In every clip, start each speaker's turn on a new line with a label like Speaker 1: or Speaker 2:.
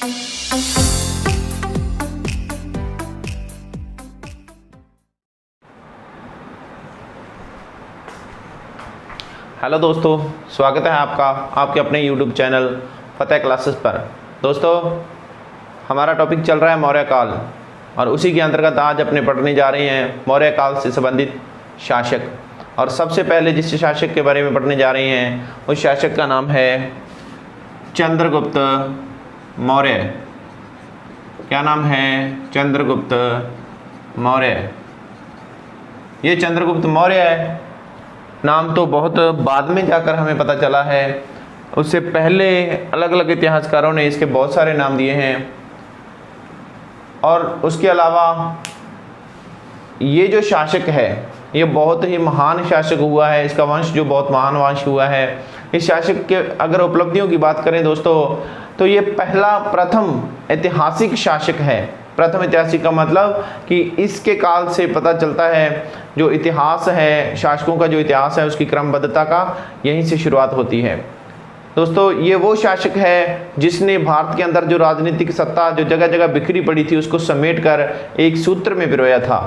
Speaker 1: Hello दोस्तों, स्वागत है आपका आपके अपने YouTube चैनल फतेह क्लासेस पर। दोस्तों, हमारा टॉपिक चल रहा है मौर्य काल और उसी के अंतर्गत आज अपने पढ़ने जा रहे हैं मौर्य काल से संबंधित शासक। और सबसे पहले जिस शासक के बारे में पढ़ने जा रहे हैं उस शासक का नाम है चंद्रगुप्त मौर्य। क्या नाम है? चंद्रगुप्त मौर्य। ये चंद्रगुप्त मौर्य है, नाम तो बहुत बाद में जाकर हमें पता चला है। उससे पहले अलग अलग इतिहासकारों ने इसके बहुत सारे नाम दिए हैं। और उसके अलावा ये जो शासक है ये बहुत ही महान शासक हुआ है। इसका वंश जो बहुत महान वंश हुआ है। इस शासक के अगर उपलब्धियों की बात करें दोस्तों, तो ये प्रथम ऐतिहासिक शासक है। प्रथम ऐतिहासिक का मतलब कि इसके काल से पता चलता है जो इतिहास है, शासकों का जो इतिहास है उसकी क्रमबद्धता का यहीं से शुरुआत होती है। दोस्तों, ये वो शासक है जिसने भारत के अंदर जो राजनीतिक सत्ता जो जगह जगह बिखरी पड़ी थी उसको समेट कर एक सूत्र में पिरोया था।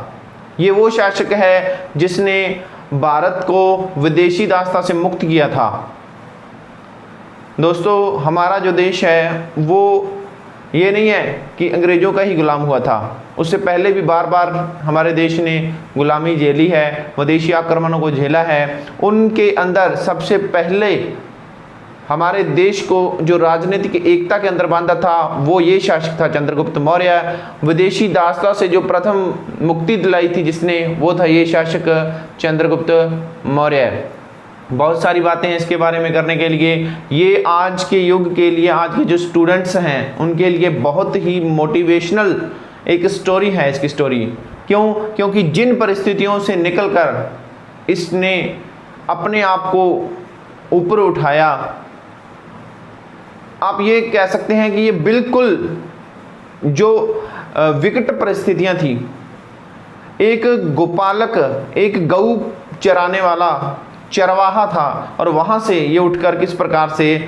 Speaker 1: ये वो शासक है जिसने भारत को विदेशी दासता से मुक्त किया था। दोस्तों, हमारा जो देश है वो ये नहीं है कि अंग्रेज़ों का ही गुलाम हुआ था। उससे पहले भी बार बार हमारे देश ने गुलामी झेली है, विदेशी आक्रमणों को झेला है। उनके अंदर सबसे पहले हमारे देश को जो राजनीतिक एकता के अंदर बांधा था वो ये शासक था चंद्रगुप्त मौर्य। विदेशी दासता से जो प्रथम मुक्ति दिलाई थी जिसने, वो था ये शासक चंद्रगुप्त मौर्य। बहुत सारी बातें हैं इसके बारे में करने के लिए। ये आज के युग के लिए, आज के जो स्टूडेंट्स हैं उनके लिए बहुत ही मोटिवेशनल एक स्टोरी है इसकी स्टोरी। क्यों? क्योंकि जिन परिस्थितियों से निकलकर इसने अपने आप को ऊपर उठाया, आप ये कह सकते हैं कि ये बिल्कुल जो विकट परिस्थितियां थी, एक गोपालक, एक गऊ चराने वाला चरवाहा था और वहाँ से ये उठकर किस प्रकार से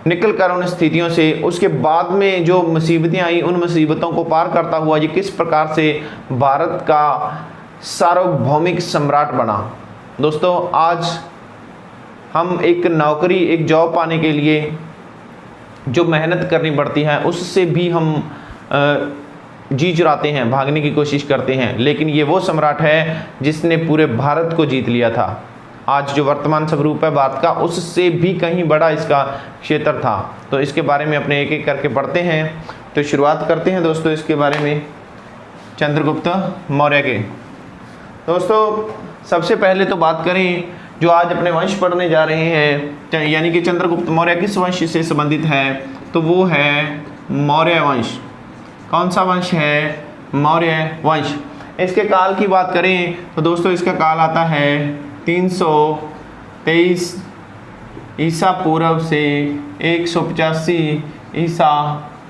Speaker 1: निकलकर उन स्थितियों से, उसके बाद में जो मुसीबतें आई उन मुसीबतों को पार करता हुआ ये किस प्रकार से भारत का सार्वभौमिक सम्राट बना। दोस्तों, आज हम एक नौकरी, एक जॉब पाने के लिए जो मेहनत करनी पड़ती है उससे भी हम जी चुराते हैं, भागने की कोशिश करते हैं। लेकिन ये वो सम्राट है जिसने पूरे भारत को जीत लिया था। आज जो वर्तमान स्वरूप है भारत का उससे भी कहीं बड़ा इसका क्षेत्र था। तो इसके बारे में अपने एक एक करके पढ़ते हैं। तो शुरुआत करते हैं दोस्तों इसके बारे में, चंद्रगुप्त मौर्य के। दोस्तों, सबसे पहले तो बात करें जो आज अपने वंश पढ़ने जा रहे हैं, यानी कि चंद्रगुप्त मौर्य किस वंश से संबंधित है, तो वो है मौर्य वंश। कौन सा वंश है? मौर्य वंश। इसके काल की बात करें तो दोस्तों इसका काल आता है 323 ईसा पूर्व से 185 ईसा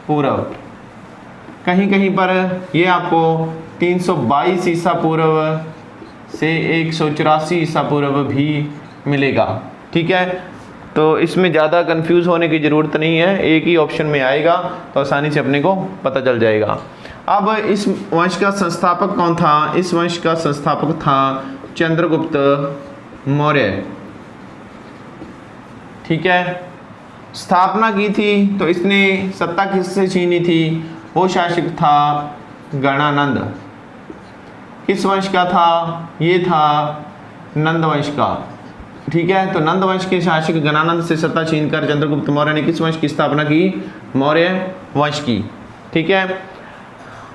Speaker 1: पूर्व। कहीं कहीं पर ये आपको 322 ईसा पूर्व से 184 ईसा पूर्व भी मिलेगा। ठीक है, तो इसमें ज़्यादा कंफ्यूज होने की ज़रूरत नहीं है, एक ही ऑप्शन में आएगा तो आसानी से अपने को पता चल जाएगा। अब इस वंश का संस्थापक कौन था? इस वंश का संस्थापक था चंद्रगुप्त मौर्य। ठीक है, स्थापना की थी तो इसने सत्ता किससे छीनी थी? वो शासक था गणानंद। किस वंश का था? ये था नंद वंश का। ठीक है, तो नंद वंश के शासक गणानंद से सत्ता छीनकर चंद्रगुप्त मौर्य ने किस वंश की स्थापना की? मौर्य वंश की। ठीक है,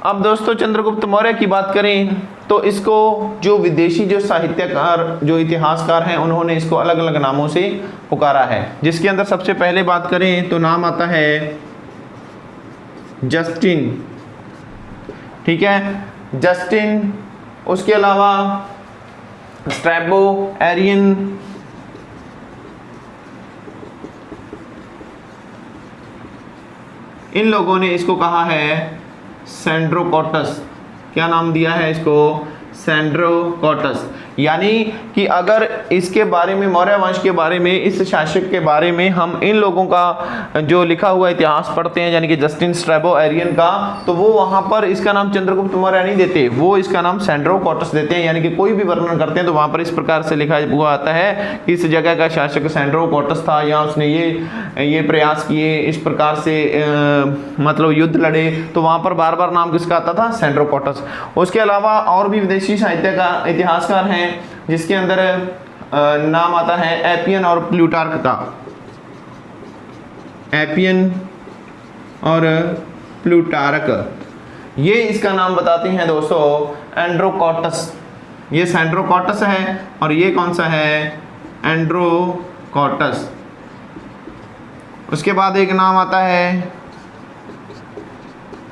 Speaker 1: अब दोस्तों चंद्रगुप्त मौर्य की बात करें तो इसको जो विदेशी जो साहित्यकार, जो इतिहासकार हैं उन्होंने इसको अलग अलग नामों से पुकारा है। जिसके अंदर सबसे पहले बात करें तो नाम आता है जस्टिन। ठीक है, जस्टिन। उसके अलावा स्ट्रैबो, एरियन, इन लोगों ने इसको कहा है सैंड्रोकोटस। क्या नाम दिया है इसको? सैंड्रोकोटस। यानी कि अगर इसके बारे में, मौर्य वंश के बारे में, इस शासक के बारे में हम इन लोगों का जो लिखा हुआ इतिहास पढ़ते हैं, यानी कि जस्टिन स्ट्रैबो एरियन का, तो वो वहां पर इसका नाम चंद्रगुप्त मौर्य नहीं देते, वो इसका नाम सैंड्रो कॉटस देते हैं। यानी कि कोई भी वर्णन करते हैं तो वहां पर इस प्रकार से लिखा हुआ आता है कि इस जगह का शासक सैंड्रो कॉटस था, या उसने ये प्रयास किए, इस प्रकार से मतलब युद्ध लड़े, तो वहां पर बार बार नाम किसका आता था? Sandro Coates. उसके अलावा और भी विदेशी साहित्य का इतिहासकार हैं जिसके अंदर नाम आता है एपियन और प्लूटार्क का। एपियन और प्लूटार्क, ये इसका नाम बताते हैं दोस्तों एंड्रोकॉटस। ये सैंड्रोकॉटस है और ये कौन सा है? एंड्रोकॉटस। उसके बाद एक नाम आता है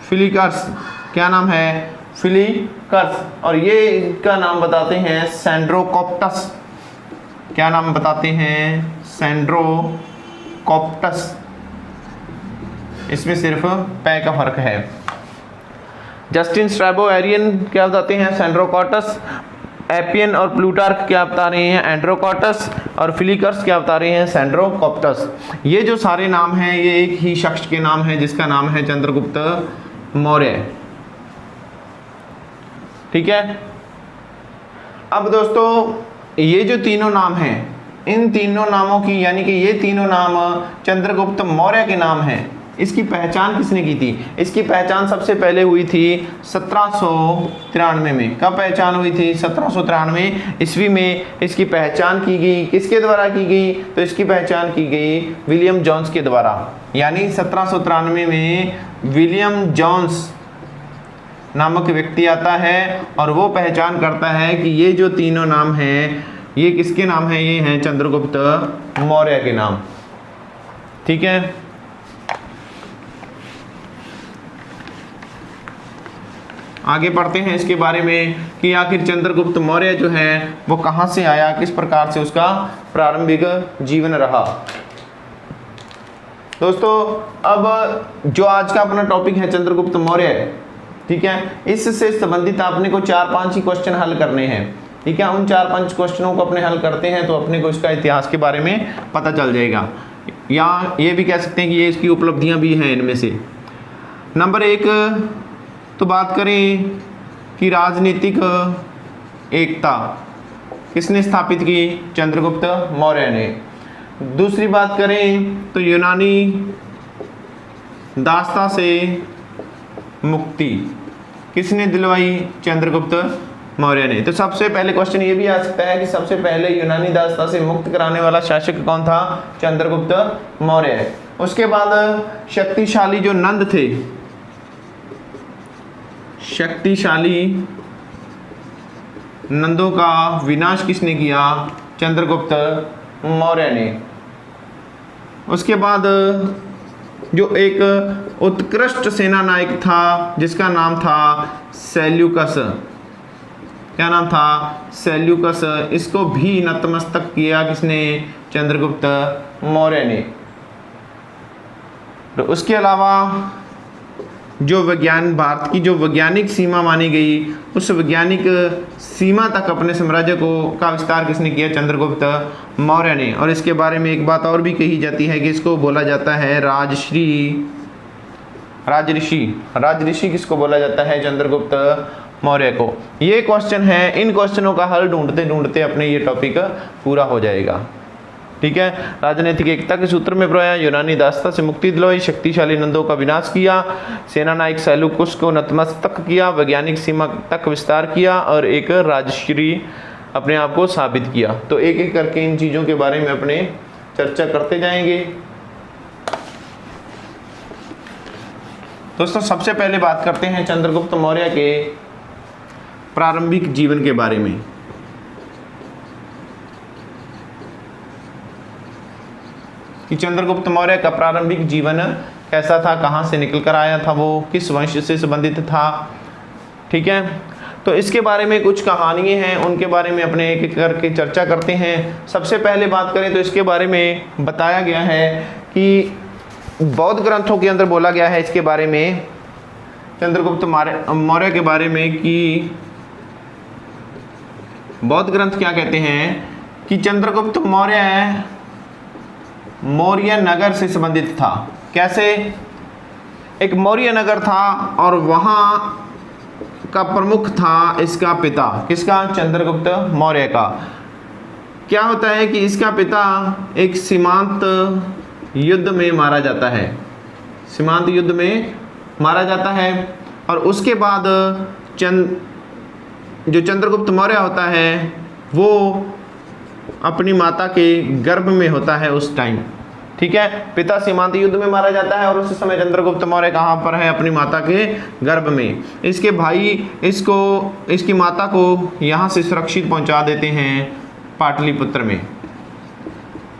Speaker 1: फिलिकर्स। क्या नाम है? फिलिकर्स। और ये इनका नाम बताते हैं सैंड्रोकॉप्टस। क्या नाम बताते हैं? सैंड्रोकॉप्टस। इसमें सिर्फ पै का फर्क है। जस्टिन स्ट्रैबो एरियन क्या बताते हैं? सैंड्रोकॉटस। एपियन और प्लूटार्क क्या बता रहे हैं? एंड्रोकॉटस। और फिलिकर्स क्या बता रहे हैं? सैंड्रोकॉप्टस। ये जो सारे नाम हैं ये एक ही शख्स के नाम हैं जिसका नाम है चंद्रगुप्त मौर्य। ठीक है। अब दोस्तों ये जो तीनों नाम हैं, इन तीनों नामों की, यानी कि ये तीनों नाम चंद्रगुप्त मौर्य के नाम हैं, इसकी पहचान किसने की थी? इसकी पहचान सबसे पहले हुई थी 1793 में। कब पहचान हुई थी? 1793 ईस्वी में इसकी पहचान की गई। किसके द्वारा की गई? तो इसकी पहचान की गई विलियम जोन्स के द्वारा। यानी 1793 में विलियम जोन्स नामक व्यक्ति आता है और वो पहचान करता है कि ये जो तीनों नाम हैं ये किसके नाम हैं? ये हैं चंद्रगुप्त मौर्य के नाम। ठीक है। आगे पढ़ते हैं इसके बारे में कि आखिर चंद्रगुप्त मौर्य जो है वो कहाँ से आया, किस प्रकार से उसका प्रारंभिक जीवन रहा। दोस्तों अब जो आज का अपना टॉपिक है चंद्रगुप्त मौर्य, ठीक है, इससे संबंधित आपने को 4-5 ही क्वेश्चन हल करने हैं। ठीक है। उन 4-5 क्वेश्चनों को अपने हल करते हैं तो अपने को इसका इतिहास के बारे में पता चल जाएगा, या ये भी कह सकते हैं कि ये इसकी उपलब्धियां भी हैं। इनमें से नंबर 1 तो बात करें कि राजनीतिक एकता किसने स्थापित की? चंद्रगुप्त मौर्य ने। दूसरी बात करें तो यूनानी दासता से मुक्ति किसने दिलवाई? चंद्रगुप्त मौर्य ने। तो सबसे पहले क्वेश्चन ये भी आ सकता है कि सबसे पहले यूनानी दासता से मुक्त कराने वाला शासक कौन था? चंद्रगुप्त मौर्य। उसके बाद शक्तिशाली जो नंद थे, शक्तिशाली नंदों का विनाश किसने किया? चंद्रगुप्त मौर्य ने। उसके बाद जो एक उत्कृष्ट सेना नायक था जिसका नाम था सेल्यूकस। क्या नाम था? सेल्यूकस। इसको भी नतमस्तक किया किसने? चंद्रगुप्त मौर्य ने। तो उसके अलावा जो भारत की जो वैज्ञानिक सीमा मानी गई, उस वैज्ञानिक सीमा तक अपने साम्राज्य का विस्तार किसने किया? चंद्रगुप्त मौर्य ने। और इसके बारे में एक बात और भी कही जाती है कि इसको बोला जाता है राजऋषि किसको बोला जाता है? चंद्रगुप्त मौर्य को। ये क्वेश्चन है, इन क्वेश्चनों का हल ढूंढते ढूंढते अपने ये टॉपिक पूरा हो जाएगा। ठीक है। राजनीतिक एकता के सूत्र में प्रया, यूनानी दासता से मुक्ति दिलवाई, शक्तिशाली नंदों का विनाश किया, सेना नायक सेल्यूकस को नतमस्तक किया, वैज्ञानिक सीमा तक विस्तार किया और एक राजश्री अपने आप को साबित किया। तो एक एक करके इन चीज़ों के बारे में अपने चर्चा करते जाएंगे। दोस्तों सबसे पहले बात करते हैं चंद्रगुप्त मौर्य के प्रारंभिक जीवन के बारे में। कि चंद्रगुप्त मौर्य का प्रारंभिक जीवन कैसा था, कहाँ से निकल कर आया था, वो किस वंश से संबंधित था। ठीक है। तो इसके बारे में कुछ कहानियाँ हैं, उनके बारे में अपने एक एक करके चर्चा करते हैं। सबसे पहले बात करें तो इसके बारे में बताया गया है कि बौद्ध ग्रंथों के अंदर बोला गया है इसके बारे में, चंद्रगुप्त मौर्य के बारे में, कि बौद्ध ग्रंथ क्या कहते हैं कि चंद्रगुप्त मौर्य नगर से संबंधित था। कैसे? एक मौर्य नगर था और वहाँ का प्रमुख था इसका पिता। किसका? चंद्रगुप्त मौर्य का। क्या होता है कि इसका पिता एक सीमांत युद्ध में मारा जाता है, सीमांत युद्ध में मारा जाता है। और उसके बाद जो चंद्रगुप्त मौर्य होता है वो अपनी माता के गर्भ में होता है उस टाइम। ठीक है, पिता सीमांत युद्ध में मारा जाता है और उस समय चंद्रगुप्त मौर्य कहाँ पर है? अपनी माता के गर्भ में। इसके भाई इसकी माता को यहाँ से सुरक्षित पहुँचा देते हैं पाटलिपुत्र में।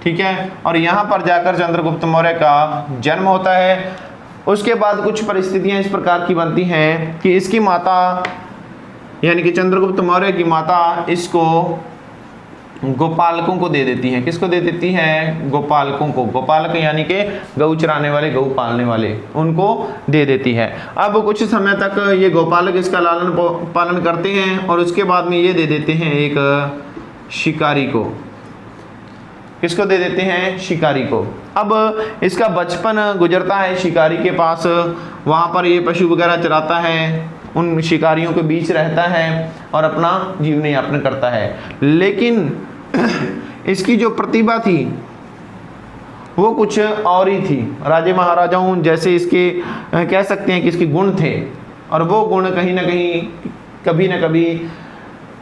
Speaker 1: ठीक है, और यहाँ पर जाकर चंद्रगुप्त मौर्य का जन्म होता है। उसके बाद कुछ परिस्थितियाँ इस प्रकार की बनती हैं कि इसकी माता यानी कि चंद्रगुप्त मौर्य की माता इसको गोपालकों को दे देती है। किसको दे देती है? गोपालकों को। गोपालक यानी कि गऊ चराने वाले, गऊ पालने वाले, उनको दे देती है। अब कुछ समय तक ये गोपालक इसका लालन पालन करते हैं और उसके बाद में ये दे देते हैं एक शिकारी को। किसको दे देते हैं? शिकारी को। अब इसका बचपन गुजरता है शिकारी के पास, वहाँ पर ये पशु वगैरह चराता है, उन शिकारियों के बीच रहता है और अपना जीवन यापन करता है। लेकिन इसकी जो प्रतिभा थी वो कुछ और ही थी। राजे महाराजाओं जैसे इसके कह सकते हैं कि इसके गुण थे और वो गुण कहीं ना कहीं कभी ना कभी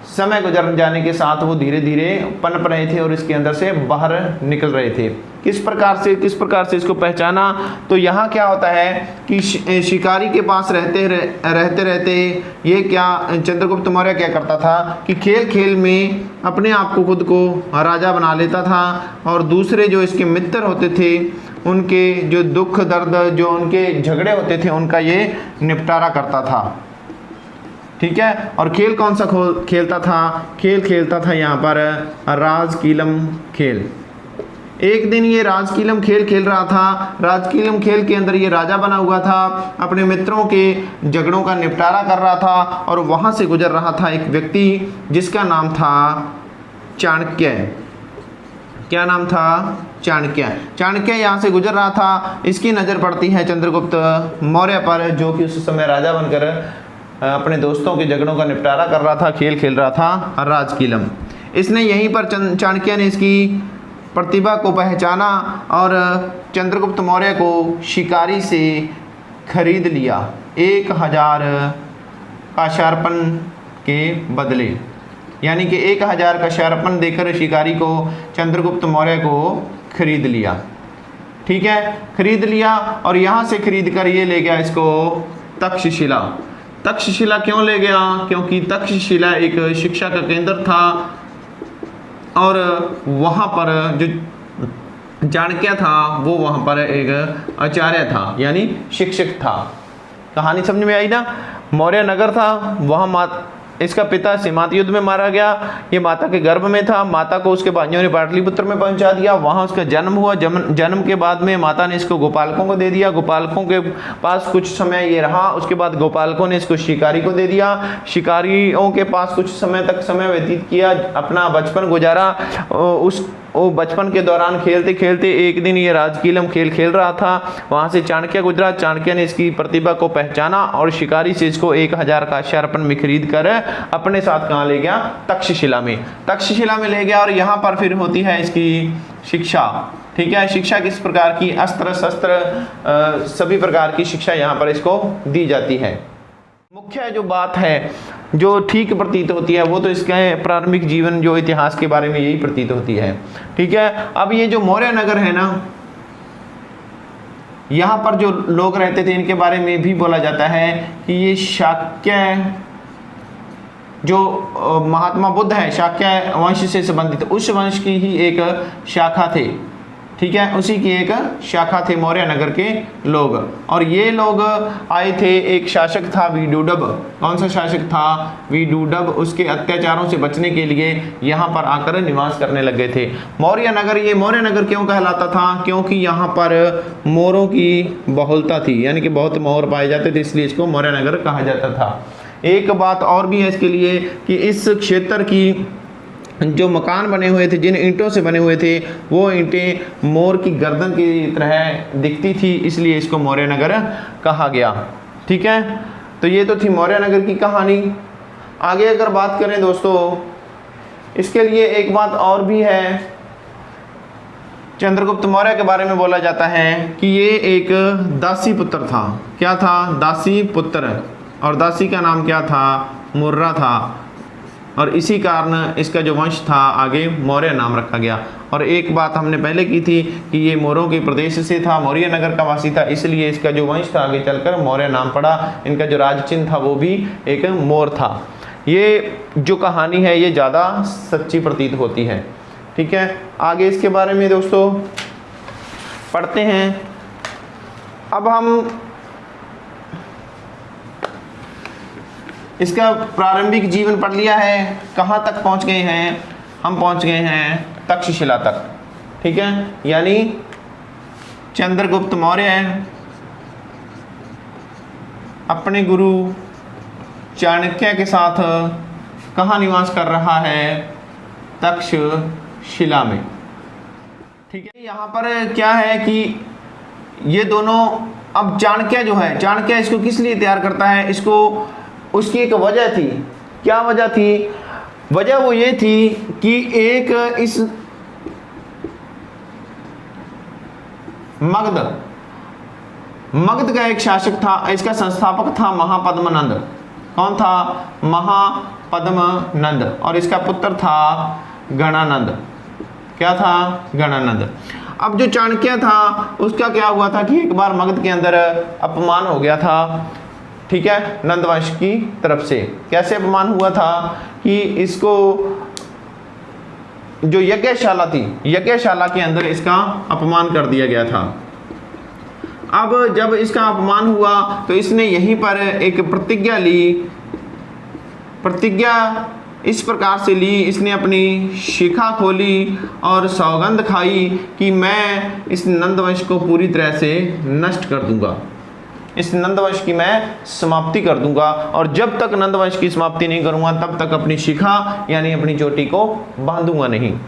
Speaker 1: समय गुजर जाने के साथ वो धीरे धीरे पनप रहे थे और इसके अंदर से बाहर निकल रहे थे। किस प्रकार से इसको पहचाना? तो यहाँ क्या होता है कि शिकारी के पास रहते ये क्या चंद्रगुप्त मौर्य क्या करता था कि खेल खेल में अपने आप को खुद को राजा बना लेता था और दूसरे जो इसके मित्र होते थे उनके जो दुख दर्द, जो उनके झगड़े होते थे, उनका ये निपटारा करता था। ठीक है, और खेल कौन सा खेलता था? खेलता था यहाँ पर राजकीलम खेल। एक दिन ये राजकीलम खेल रहा था। राजकीलम खेल के अंदर ये राजा बना हुआ था, अपने मित्रों के झगड़ों का निपटारा कर रहा था और वहाँ से गुजर रहा था एक व्यक्ति जिसका नाम था चाणक्य। क्या नाम था? चाणक्य यहाँ से गुजर रहा था। इसकी नज़र पड़ती है चंद्रगुप्त मौर्य पर, जो कि उस समय राजा बनकर अपने दोस्तों के झगड़ों का निपटारा कर रहा था, खेल रहा था राजकीलम। इसने यहीं पर चाणक्य ने इसकी प्रतिभा को पहचाना और चंद्रगुप्त मौर्य को शिकारी से खरीद लिया 1000 काशार्पण के बदले। यानी कि 1000 काशार्पण देकर शिकारी को चंद्रगुप्त मौर्य को खरीद लिया। ठीक है, खरीद लिया और यहाँ से खरीद कर ये ले गया इसको तक्षशिला। तक्षशिला क्यों ले गया? क्योंकि तक्षशिला एक शिक्षा का केंद्र था और वहाँ पर जो चाणक्य था वो वहाँ पर एक आचार्य था, यानी शिक्षक था। कहानी समझ में आई ना? मौर्य नगर था, वहाँ इसका पिता सीमांत युद्ध में मारा गया, ये माता के गर्भ में था। माता को उसके भाइयों ने पाटलिपुत्र में पहुंचा दिया, वहाँ उसका जन्म हुआ। जन्म के बाद में माता ने इसको गोपालकों को दे दिया। गोपालकों के पास कुछ समय ये रहा, उसके बाद गोपालकों ने इसको शिकारी को दे दिया। शिकारियों के पास कुछ समय तक समय व्यतीत किया, अपना बचपन गुजारा। वो बचपन के दौरान खेलते खेलते एक दिन ये राजकीलम खेल रहा था, वहाँ से चाणक्य गुजरा। चाणक्य ने इसकी प्रतिभा को पहचाना और शिकारी से इसको 1000 काशार्पण में खरीद कर अपने साथ कहाँ ले गया? तक्षशिला में। तक्षशिला में ले गया और यहाँ पर फिर होती है इसकी शिक्षा। ठीक है, शिक्षा किस प्रकार की? अस्त्र शस्त्र सभी प्रकार की शिक्षा यहाँ पर इसको दी जाती है। मुख्य जो बात है जो ठीक प्रतीत होती है वो तो इसका प्रारंभिक जीवन जो इतिहास के बारे में यही प्रतीत होती है। ठीक है, अब ये जो मौर्य नगर है ना, यहाँ पर जो लोग रहते थे इनके बारे में भी बोला जाता है कि ये शाक्य जो महात्मा बुद्ध है, शाक्य वंश से संबंधित, उस वंश की ही एक शाखा थे। ठीक है, उसी की एक शाखा थे मौर्य नगर के लोग। और ये लोग आए थे, एक शासक था विदुडब। कौन सा शासक था? विदुडब। उसके अत्याचारों से बचने के लिए यहाँ पर आकर निवास करने लग गए थे। मौर्य नगर, ये मौर्य नगर क्यों कहलाता था? क्योंकि यहाँ पर मोरों की बहुलता थी, यानी कि बहुत मोर पाए जाते थे, इसलिए इसको मौर्य नगर कहा जाता था। एक बात और भी है इसके लिए कि इस क्षेत्र की जो मकान बने हुए थे, जिन ईंटों से बने हुए थे, वो ईंटें मोर की गर्दन की तरह दिखती थी, इसलिए इसको मौर्य नगर कहा गया। ठीक है, तो ये तो थी मौर्य नगर की कहानी। आगे अगर बात करें दोस्तों, इसके लिए एक बात और भी है। चंद्रगुप्त मौर्य के बारे में बोला जाता है कि ये एक दासी पुत्र था। क्या था? दासी पुत्र। और दासी का नाम क्या था? मुर्रा था। और इसी कारण इसका जो वंश था आगे मौर्य नाम रखा गया। और एक बात हमने पहले की थी कि ये मोरों के प्रदेश से था, मौर्य नगर का वासी था, इसलिए इसका जो वंश था आगे चलकर मौर्य नाम पड़ा। इनका जो राज चिन्ह था वो भी एक मोर था। ये जो कहानी है ये ज़्यादा सच्ची प्रतीत होती है। ठीक है, आगे इसके बारे में दोस्तों पढ़ते हैं। अब हम इसका प्रारंभिक जीवन पढ़ लिया है। कहाँ तक पहुँच गए हैं? हम पहुँच गए हैं तक्षशिला तक। ठीक है, यानी चंद्रगुप्त मौर्य अपने गुरु चाणक्य के साथ कहाँ निवास कर रहा है? तक्षशिला में। ठीक है, यहाँ पर क्या है कि ये दोनों, अब चाणक्य जो है, चाणक्य इसको किस लिए तैयार करता है? इसको उसकी एक वजह थी। क्या वजह थी? वजह वो ये थी कि एक इस मगध का एक शासक था, इसका संस्थापक था महापद्मनंद। कौन था? महापद्मनंद। और इसका पुत्र था गणानंद। क्या था? गणानंद। अब जो चाणक्य था उसका क्या हुआ था कि एक बार मगध के अंदर अपमान हो गया था। ठीक है, नंदवंश की तरफ से। कैसे अपमान हुआ था कि इसको जो यज्ञशाला थी, यज्ञशाला के अंदर इसका अपमान कर दिया गया था। अब जब इसका अपमान हुआ तो इसने यहीं पर एक प्रतिज्ञा ली। प्रतिज्ञा इस प्रकार से ली, इसने अपनी शिखा खोली और सौगंध खाई कि मैं इस नंदवंश को पूरी तरह से नष्ट कर दूंगा, इस नंदवंश की मैं समाप्ति कर दूंगा। और जब तक नंदवंश की समाप्ति नहीं करूंगा तब तक अपनी शिखा यानी अपनी चोटी को बांधूंगा नहीं।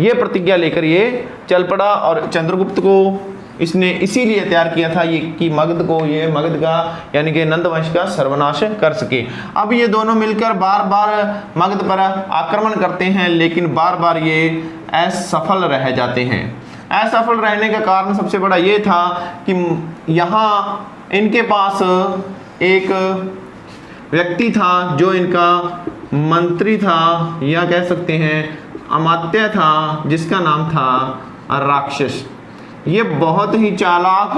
Speaker 1: ये प्रतिज्ञा लेकर ये चल पड़ा। और चंद्रगुप्त को इसने इसीलिए तैयार किया था ये कि मगध को, ये मगध का यानी कि नंदवंश का सर्वनाश कर सके। अब ये दोनों मिलकर बार बार मगध पर आक्रमण करते हैं, लेकिन बार बार ये असफल रह जाते हैं। असफल रहने का कारण सबसे बड़ा ये था कि यहाँ इनके पास एक व्यक्ति था जो इनका मंत्री था या कह सकते हैं अमात्य था, जिसका नाम था राक्षस। ये बहुत ही चालाक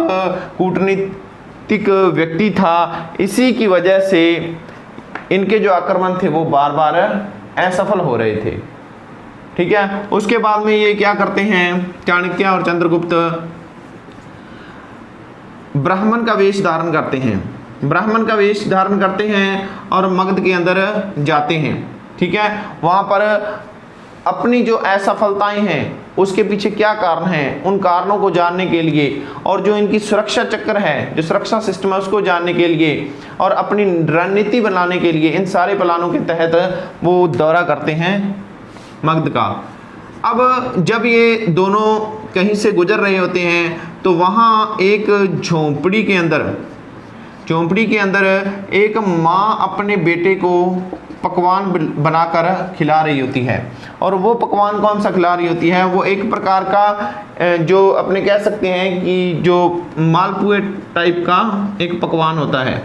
Speaker 1: कूटनीतिक व्यक्ति था। इसी की वजह से इनके जो आक्रमण थे वो बार बार असफल हो रहे थे। ठीक है, उसके बाद में ये क्या करते हैं, चाणक्य और चंद्रगुप्त ब्राह्मण का वेश धारण करते हैं। ब्राह्मण का वेश धारण करते हैं और मगध के अंदर जाते हैं। ठीक है, वहाँ पर अपनी जो असफलताएं हैं उसके पीछे क्या कारण हैं, उन कारणों को जानने के लिए और जो इनकी सुरक्षा चक्र है, जो सुरक्षा सिस्टम है उसको जानने के लिए और अपनी रणनीति बनाने के लिए इन सारे प्लानों के तहत वो दौरा करते हैं मगध का। अब जब ये दोनों कहीं से गुजर रहे होते हैं तो वहाँ एक झोंपड़ी के अंदर एक माँ अपने बेटे को पकवान बनाकर खिला रही होती है। और वो पकवान कौन सा खिला रही होती है? वो एक प्रकार का जो अपने कह सकते हैं कि जो मालपुए टाइप का एक पकवान होता है,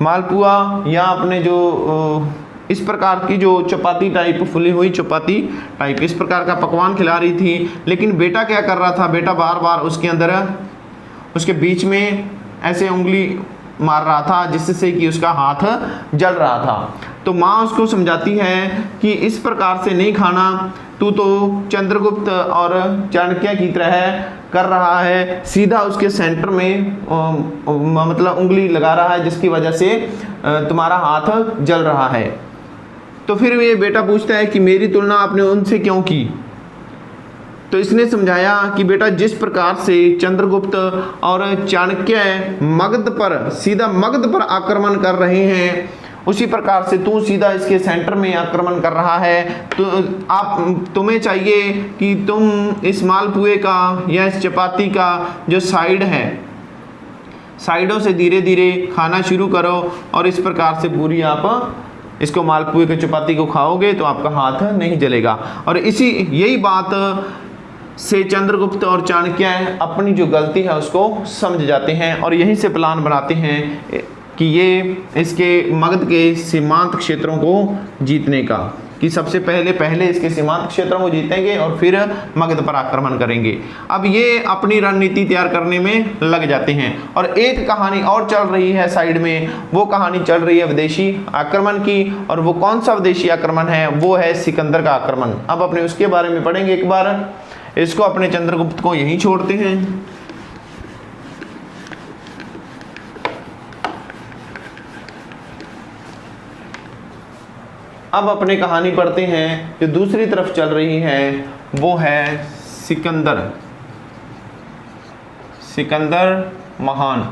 Speaker 1: मालपुआ या अपने जो इस प्रकार की जो चपाती टाइप, फुली हुई चपाती टाइप, इस प्रकार का पकवान खिला रही थी। लेकिन बेटा क्या कर रहा था? बेटा बार बार उसके अंदर, उसके बीच में ऐसे उंगली मार रहा था जिससे कि उसका हाथ जल रहा था। तो माँ उसको समझाती है कि इस प्रकार से नहीं खाना, तू तो चंद्रगुप्त और चाणक्य की तरह कर रहा है, सीधा उसके सेंटर में मतलब उंगली लगा रहा है जिसकी वजह से तुम्हारा हाथ जल रहा है। तो फिर ये बेटा पूछता है कि मेरी तुलना आपने उनसे क्यों की? तो इसने समझाया कि बेटा जिस प्रकार से चंद्रगुप्त और चाणक्य मगध पर, सीधा मगध पर आक्रमण कर रहे हैं उसी प्रकार से तू सीधा इसके सेंटर में आक्रमण कर रहा है, तो तुम्हें चाहिए कि तुम इस मालपुए का या इस चपाती का जो साइड है, साइडों से धीरे धीरे खाना शुरू करो और इस प्रकार से पूरी आप इसको मालपुए के चपाती को खाओगे तो आपका हाथ नहीं जलेगा। और यही बात से चंद्रगुप्त और चाणक्य अपनी जो गलती है उसको समझ जाते हैं और यहीं से प्लान बनाते हैं कि ये इसके मगध के सीमांत क्षेत्रों को जीतने का, कि सबसे पहले इसके सीमांत क्षेत्रों को जीतेंगे और फिर मगध पर आक्रमण करेंगे। अब ये अपनी रणनीति तैयार करने में लग जाते हैं और एक कहानी और चल रही है साइड में, वो कहानी चल रही है विदेशी आक्रमण की। और वो कौन सा विदेशी आक्रमण है? वो है सिकंदर का आक्रमण। अब अपने उसके बारे में पढ़ेंगे एक बार। इसको अपने चंद्रगुप्त को यहीं छोड़ते हैं। अब अपने कहानी पढ़ते हैं जो दूसरी तरफ चल रही है, वो है सिकंदर महान।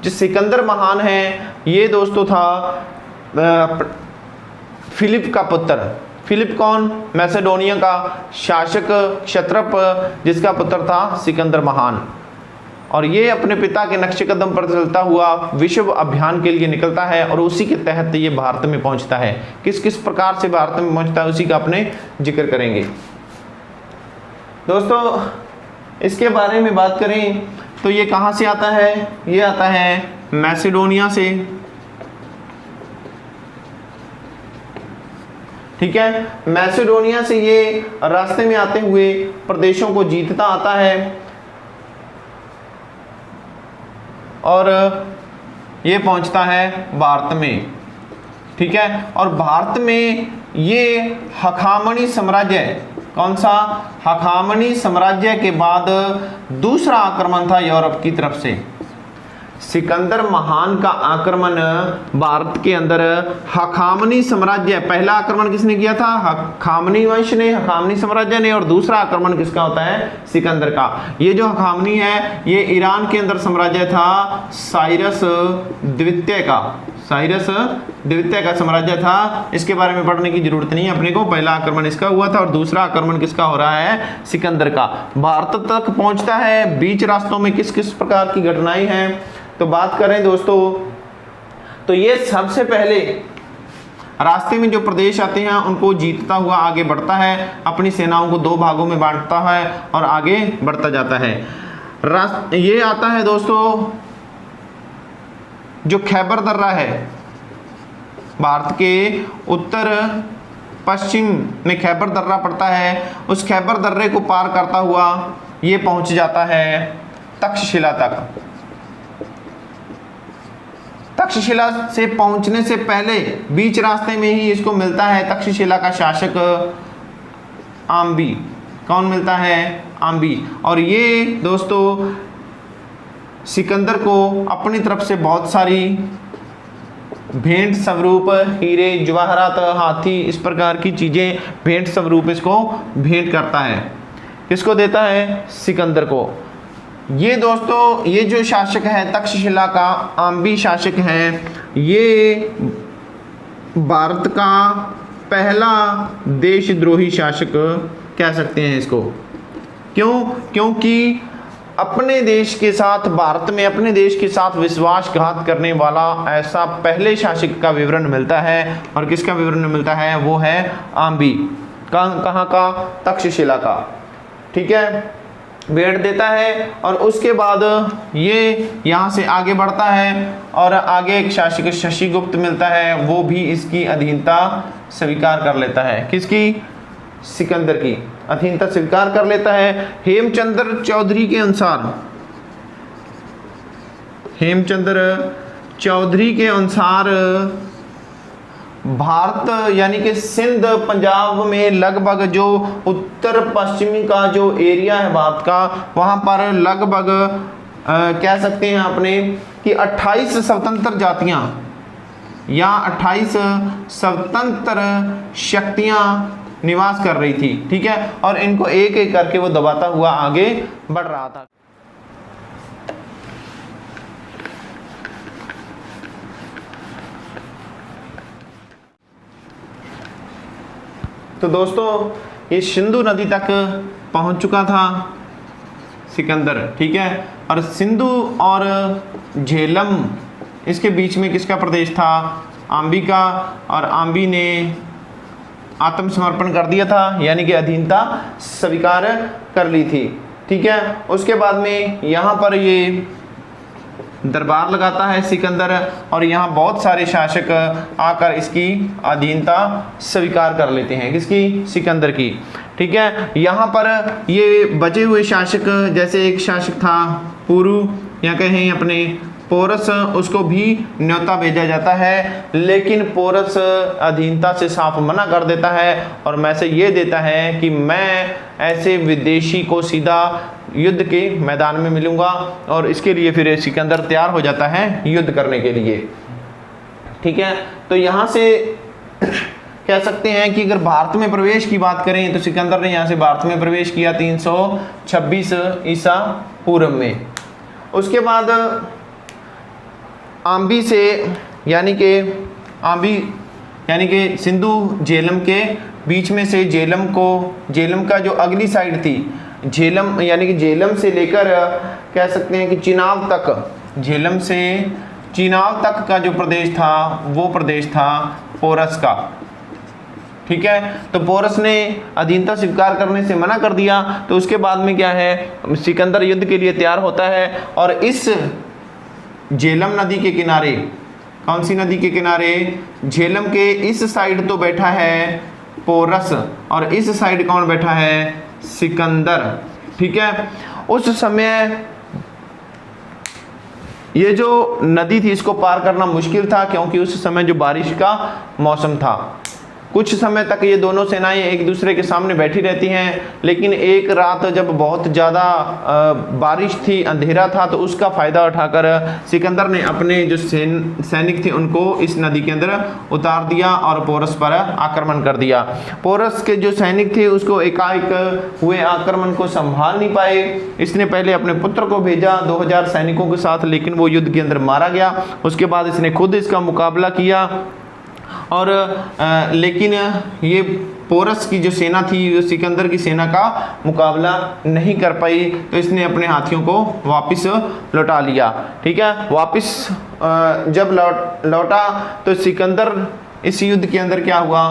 Speaker 1: जो सिकंदर महान है ये दोस्तों था फिलिप का पुत्र। फिलिप कौन? मैसेडोनिया का शासक क्षत्रप, जिसका पुत्र था सिकंदर महान। और ये अपने पिता के नक्शे कदम पर चलता हुआ विश्व अभियान के लिए निकलता है और उसी के तहत ये भारत में पहुंचता है। किस किस प्रकार से भारत में पहुंचता है उसी का अपने जिक्र करेंगे। दोस्तों इसके बारे में बात करें तो ये कहाँ से आता है? ये आता है मैसेडोनिया से, ठीक है। मैसेडोनिया से ये रास्ते में आते हुए प्रदेशों को जीतता आता है और ये पहुंचता है भारत में, ठीक है। और भारत में ये हखामनी साम्राज्य, कौन सा? हखामनी साम्राज्य के बाद दूसरा आक्रमण था यूरोप की तरफ से। सिकंदर महान का आक्रमण भारत के अंदर हखामनी साम्राज्य, पहला आक्रमण किसने किया था? हखामनी वंश ने, हखामनी साम्राज्य ने। और दूसरा आक्रमण किसका होता है? सिकंदर का। ये जो हखामनी है ये ईरान के अंदर साम्राज्य था, साइरस द्वितीय का साम्राज्य था। इसके बारे में पढ़ने की जरूरत नहीं है अपने को। पहला आक्रमण इसका हुआ था और दूसरा आक्रमण किसका हो रहा है? सिकंदर का। भारत तक पहुंचता है, बीच रास्तों में किस किस प्रकार की घटनाएं हैं तो बात करें दोस्तों, तो ये सबसे पहले रास्ते में जो प्रदेश आते हैं उनको जीतता हुआ आगे बढ़ता है, अपनी सेनाओं को दो भागों में बांटता है और आगे बढ़ता जाता है। ये आता है दोस्तों जो खैबर दर्रा है, भारत के उत्तर पश्चिम में खैबर दर्रा पड़ता है। उस खैबर दर्रे को पार करता हुआ ये पहुंच जाता है तक्षशिला तक। तक्षशिला से पहुंचने से पहले बीच रास्ते में ही इसको मिलता है तक्षशिला का शासक आम्बी। कौन मिलता है? आम्बी। और ये दोस्तों सिकंदर को अपनी तरफ से बहुत सारी भेंट स्वरूप, हीरे जवाहरात, हाथी, इस प्रकार की चीजें भेंट स्वरूप इसको भेंट करता है। किसको देता है? सिकंदर को। ये दोस्तों ये जो शासक है तक्षशिला का आम्बी शासक है, ये भारत का पहला देशद्रोही शासक कह सकते हैं इसको। क्यों? क्योंकि अपने देश के साथ, भारत में अपने देश के साथ विश्वासघात करने वाला ऐसा पहले शासक का विवरण मिलता है। और किसका विवरण मिलता है? वो है आम्बी। कहाँ का? तक्षशिला का, ठीक है। भेंट देता है और उसके बाद ये यहाँ से आगे बढ़ता है और आगे एक शासक शशिगुप्त मिलता है, वो भी इसकी अधीनता स्वीकार कर लेता है। किसकी? सिकंदर की अधीनता स्वीकार कर लेता है। हेमचंद्र चौधरी के अनुसार भारत यानी कि सिंध पंजाब में लगभग जो उत्तर पश्चिमी का जो एरिया है भारत का, वहाँ पर लगभग कह सकते हैं अपने कि 28 स्वतंत्र जातियाँ या 28 स्वतंत्र शक्तियाँ निवास कर रही थी, ठीक है। और इनको एक एक करके वो दबाता हुआ आगे बढ़ रहा था। तो दोस्तों ये सिंधु नदी तक पहुंच चुका था सिकंदर, ठीक है। और सिंधु और झेलम इसके बीच में किसका प्रदेश था? आम्बी का। और आम्बी ने आत्मसमर्पण कर दिया था, यानी कि अधीनता स्वीकार कर ली थी, ठीक है। उसके बाद में यहाँ पर ये दरबार लगाता है सिकंदर, और यहाँ बहुत सारे शासक आकर इसकी अधीनता स्वीकार कर लेते हैं। किसकी? सिकंदर की, ठीक है। यहाँ पर ये बचे हुए शासक, जैसे एक शासक था पुरु या कहें अपने पोरस, उसको भी न्योता भेजा जाता है, लेकिन पोरस अधीनता से साफ मना कर देता है और मैसेज ये देता है कि मैं ऐसे विदेशी को सीधा युद्ध के मैदान में मिलूंगा, और इसके लिए फिर सिकंदर तैयार हो जाता है युद्ध करने के लिए, ठीक है। तो यहाँ से कह सकते हैं कि अगर भारत में प्रवेश की बात करें तो सिकंदर ने यहाँ से भारत में प्रवेश किया 326 ईसा पूर्व में। उसके बाद आम्बी से यानी कि सिंधु झेलम के बीच में से झेलम का जो अगली साइड थी, झेलम यानी कि झेलम से लेकर कह सकते हैं कि चिनाब तक, झेलम से चिनाब तक का जो प्रदेश था वो प्रदेश था पोरस का, ठीक है। तो पोरस ने अधीनता स्वीकार करने से मना कर दिया। तो उसके बाद में क्या है, सिकंदर युद्ध के लिए तैयार होता है, और इस झेलम नदी के किनारे, कौन सी नदी के किनारे? झेलम के इस साइड तो बैठा है पोरस, और इस साइड कौन बैठा है? सिकंदर, ठीक है। उस समय ये जो नदी थी इसको पार करना मुश्किल था, क्योंकि उस समय जो बारिश का मौसम था। कुछ समय तक ये दोनों सेनाएं एक दूसरे के सामने बैठी रहती हैं, लेकिन एक रात जब बहुत ज़्यादा बारिश थी, अंधेरा था, तो उसका फ़ायदा उठाकर सिकंदर ने अपने जो सैनिक थे उनको इस नदी के अंदर उतार दिया और पोरस पर आक्रमण कर दिया। पोरस के जो सैनिक थे उसको एकाएक हुए आक्रमण को संभाल नहीं पाए। इसने पहले अपने पुत्र को भेजा 2000 सैनिकों के साथ, लेकिन वो युद्ध के अंदर मारा गया। उसके बाद इसने खुद इसका मुकाबला किया, और लेकिन ये पोरस की जो सेना थी वो सिकंदर की सेना का मुकाबला नहीं कर पाई, तो इसने अपने हाथियों को वापस लौटा लिया, ठीक है। वापस जब लौटा तो सिकंदर इस युद्ध के अंदर क्या हुआ?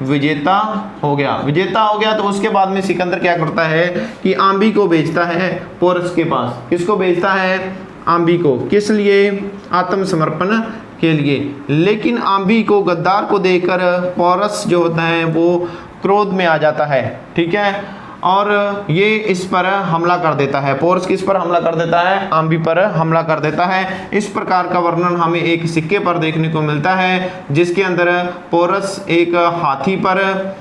Speaker 1: विजेता हो गया। तो उसके बाद में सिकंदर क्या करता है कि आम्बी को भेजता है पोरस के पास। किसको भेजता है? आम्बी को। किस लिए? आत्मसमर्पण के लिए। लेकिन आम्बी को, गद्दार को देखकर पोरस जो होता है वो क्रोध में आ जाता है, ठीक है, और ये इस पर हमला कर देता है। पोरस किस पर हमला कर देता है? आम्बी पर हमला कर देता है। इस प्रकार का वर्णन हमें एक सिक्के पर देखने को मिलता है, जिसके अंदर पोरस एक हाथी पर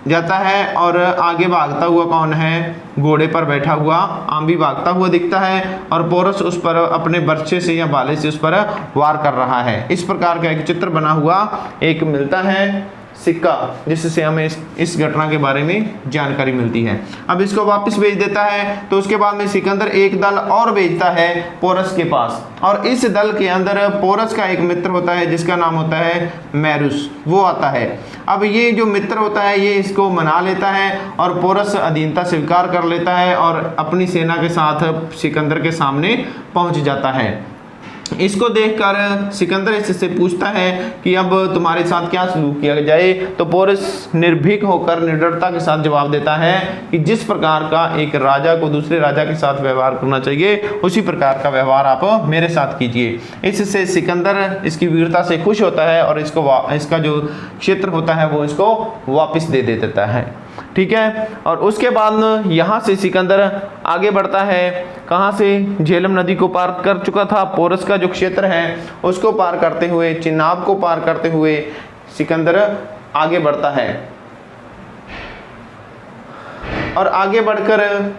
Speaker 1: जाता है और आगे भागता हुआ कौन है? घोड़े पर बैठा हुआ आम्बी भागता हुआ दिखता है, और पोरस उस पर अपने बर्छे से या भाले से उस पर वार कर रहा है। इस प्रकार का एक चित्र बना हुआ एक मिलता है सिक्का, जिससे हमें इस घटना के बारे में जानकारी मिलती है। अब इसको वापस भेज देता है। तो उसके बाद में सिकंदर एक दल और भेजता है पोरस के पास, और इस दल के अंदर पोरस का एक मित्र होता है जिसका नाम होता है मैरुस, वो आता है। अब ये जो मित्र होता है ये इसको मना लेता है, और पोरस अधीनता स्वीकार कर लेता है और अपनी सेना के साथ सिकंदर के सामने पहुंच जाता है। इसको देखकर सिकंदर इससे पूछता है कि अब तुम्हारे साथ क्या सलूक किया जाए। तो पोरस निर्भीक होकर निडरता के साथ जवाब देता है कि जिस प्रकार का एक राजा को दूसरे राजा के साथ व्यवहार करना चाहिए उसी प्रकार का व्यवहार आप मेरे साथ कीजिए। इससे सिकंदर इसकी वीरता से खुश होता है और इसका जो क्षेत्र होता है वो इसको वापस दे देता है, ठीक है। और उसके बाद यहाँ से सिकंदर आगे बढ़ता है। कहाँ से? झेलम नदी को पार कर चुका था। पोरस का जो क्षेत्र है उसको पार करते हुए, चिनाब को पार करते हुए सिकंदर आगे बढ़ता है, और आगे बढ़कर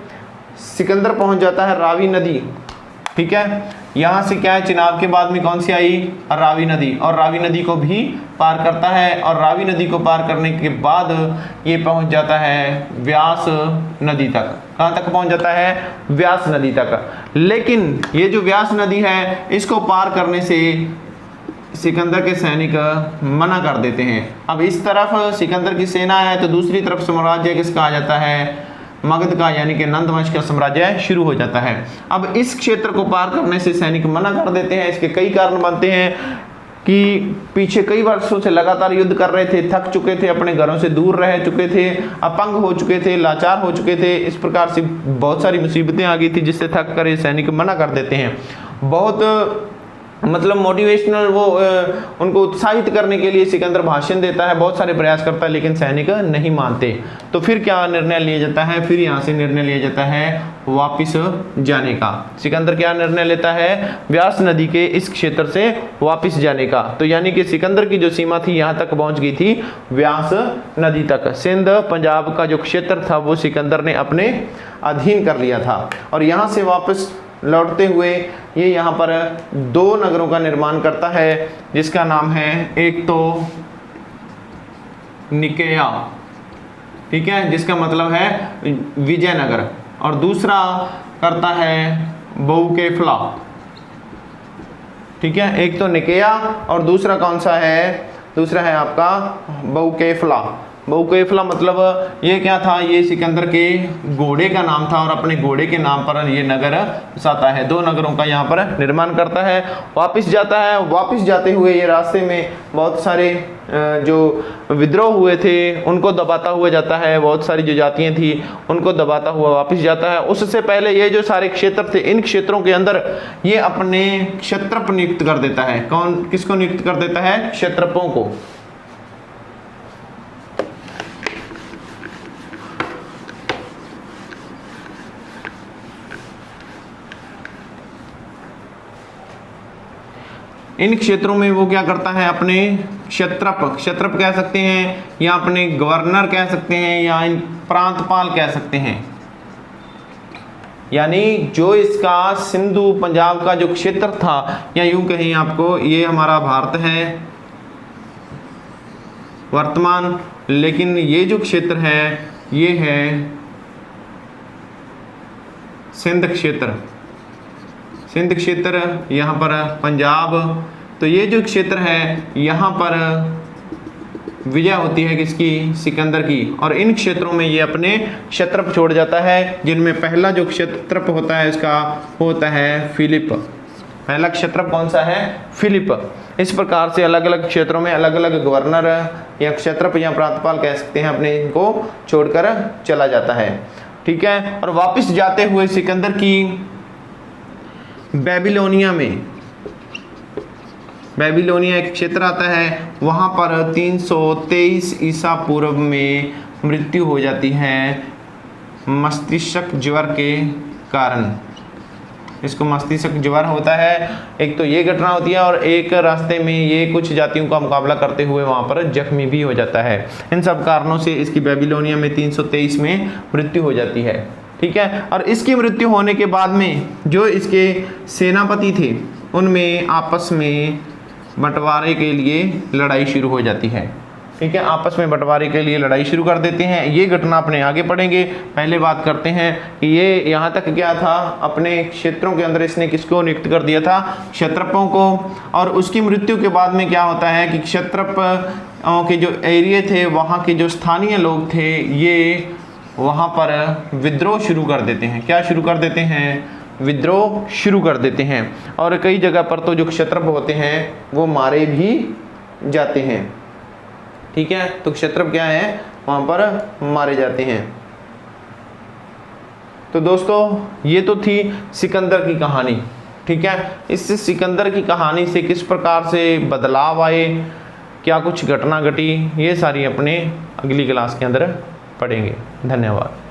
Speaker 1: सिकंदर पहुंच जाता है रावी नदी, ठीक है। यहाँ से क्या है, चिनाब के बाद में कौन सी आई? रावी नदी, और रावी नदी को भी पार करता है, और रावी नदी को पार करने के बाद ये पहुँच जाता है व्यास नदी तक। कहाँ तक पहुँच जाता है? व्यास नदी तक। लेकिन ये जो व्यास नदी है इसको पार करने से सिकंदर के सैनिक मना कर देते हैं। अब इस तरफ सिकंदर की सेना है तो दूसरी तरफ साम्राज्य किसका आ जाता है, मगध का, यानी कि नंदवंश का साम्राज्य शुरू हो जाता है। अब इस क्षेत्र को पार करने से सैनिक मना कर देते हैं। इसके कई कारण बनते हैं कि पीछे कई वर्षों से लगातार युद्ध कर रहे थे, थक चुके थे, अपने घरों से दूर रह चुके थे, अपंग हो चुके थे, लाचार हो चुके थे। इस प्रकार से बहुत सारी मुसीबतें आ गई थी जिससे थक कर ये सैनिक मना कर देते हैं। बहुत मतलब मोटिवेशनल वो उनको उत्साहित करने के लिए सिकंदर भाषण देता है, बहुत सारे प्रयास करता है, लेकिन सैनिक नहीं मानते। तो फिर क्या निर्णय लिया जाता है, फिर यहाँ से निर्णय लिया जाता है वापिस जाने का। सिकंदर क्या निर्णय लेता है, व्यास नदी के इस क्षेत्र से वापिस जाने का। तो यानी कि सिकंदर की जो सीमा थी यहाँ तक पहुँच गई थी, व्यास नदी तक। सिंध पंजाब का जो क्षेत्र था वो सिकंदर ने अपने अधीन कर लिया था। और यहाँ से वापस लौटते हुए ये यहाँ पर दो नगरों का निर्माण करता है, जिसका नाम है, एक तो निकेया, ठीक है, जिसका मतलब है विजयनगर, और दूसरा करता है बहुकेफला, ठीक है। एक तो निकेया और दूसरा कौन सा है, दूसरा है आपका बहुकेफला। बहुकेफला मतलब ये क्या था, ये सिकंदर के घोड़े का नाम था, और अपने घोड़े के नाम पर ये नगर बसाता है। दो नगरों का यहाँ पर निर्माण करता है, वापस जाता है। वापस जाते हुए ये रास्ते में बहुत सारे जो विद्रोह हुए थे उनको दबाता हुआ जाता है, बहुत सारी जो जातियाँ थी उनको दबाता हुआ वापस जाता है। उससे पहले ये जो सारे क्षेत्र थे, इन क्षेत्रों के अंदर ये अपने क्षत्रप नियुक्त कर देता है। कौन, किसको नियुक्त कर देता है, क्षत्रपों को। इन क्षेत्रों में वो क्या करता है, अपने क्षत्रप, क्षत्रप कह सकते हैं, या अपने गवर्नर कह सकते हैं, या इन प्रांतपाल कह सकते हैं। यानी जो इसका सिंधु पंजाब का जो क्षेत्र था, या यूं कहें आपको, ये हमारा भारत है वर्तमान, लेकिन ये जो क्षेत्र है ये है सिंध क्षेत्र। सिंध क्षेत्र, यहाँ पर पंजाब, तो ये जो क्षेत्र है यहाँ पर विजय होती है किसकी, सिकंदर की। और इन क्षेत्रों में ये अपने क्षत्रप छोड़ जाता है, जिनमें पहला जो क्षत्रप होता है इसका होता है फिलिप। पहला क्षत्रप कौन सा है, फिलिप। इस प्रकार से अलग अलग क्षेत्रों में अलग अलग गवर्नर या क्षत्रप या प्रांतपाल कह सकते हैं, अपने इनको छोड़कर चला जाता है, ठीक है। और वापस जाते हुए सिकंदर की बेबीलोनिया में, बेबीलोनिया एक क्षेत्र आता है, वहाँ पर 323 ईसा पूर्व में मृत्यु हो जाती है मस्तिष्क ज्वर के कारण। इसको मस्तिष्क ज्वर होता है, एक तो ये घटना होती है, और एक रास्ते में ये कुछ जातियों का मुकाबला करते हुए वहाँ पर जख्मी भी हो जाता है। इन सब कारणों से इसकी बेबीलोनिया में 323 में मृत्यु हो जाती है, ठीक है। और इसकी मृत्यु होने के बाद में जो इसके सेनापति थे उनमें आपस में बंटवारे के लिए लड़ाई शुरू हो जाती है, ठीक है। आपस में बंटवारे के लिए लड़ाई शुरू कर देते हैं। ये घटना अपने आगे पढ़ेंगे। पहले बात करते हैं कि ये यहाँ तक क्या था, अपने क्षेत्रों के अंदर इसने किसको नियुक्त कर दिया था, क्षत्रपों को। और उसकी मृत्यु के बाद में क्या होता है कि क्षत्रप के जो एरिया थे, वहाँ के जो स्थानीय लोग थे, ये वहाँ पर विद्रोह शुरू कर देते हैं। क्या शुरू कर देते हैं, विद्रोह शुरू कर देते हैं। और कई जगह पर तो जो क्षत्रप होते हैं वो मारे भी जाते हैं, ठीक है। तो क्षत्रप क्या है, वहाँ पर मारे जाते हैं। तो दोस्तों ये तो थी सिकंदर की कहानी, ठीक है। इससे सिकंदर की कहानी से किस प्रकार से बदलाव आए, क्या कुछ घटना घटी, ये सारी अपने अगली क्लास के अंदर पढ़ेंगे। धन्यवाद।